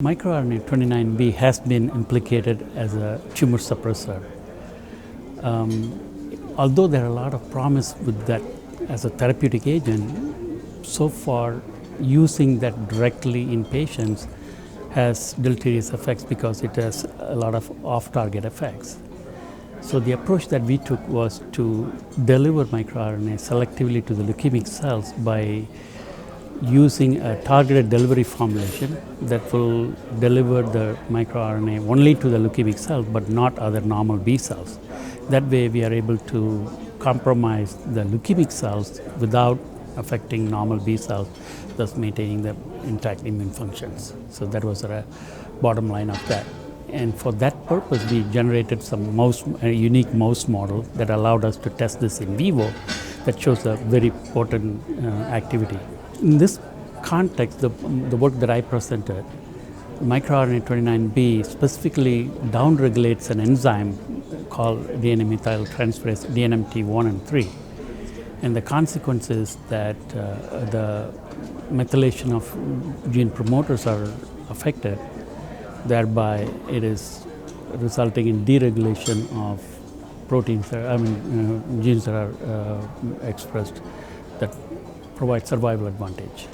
miR29b has been implicated as a tumor suppressor. Although there are a lot of promise with that as a therapeutic agent, so far using that directly in patients has deleterious effects because it has a lot of off-target effects. So the approach that we took was to deliver microRNA selectively to the leukemic cells by using a targeted delivery formulation that will deliver the microRNA only to the leukemic cells but not other normal B cells. That way we are able to compromise the leukemic cells without affecting normal B cells, thus maintaining the intact immune functions. So that was the bottom line of that. And for that purpose, we generated some unique mouse model that allowed us to test this in vivo that shows a very potent activity. In this context, the work that I presented, miR29b specifically downregulates an enzyme called DNA methyltransferase DNMT1 and 3. And the consequence is that the methylation of gene promoters are affected. Thereby, it is resulting in deregulation of proteins, genes that are expressed that provide survival advantage.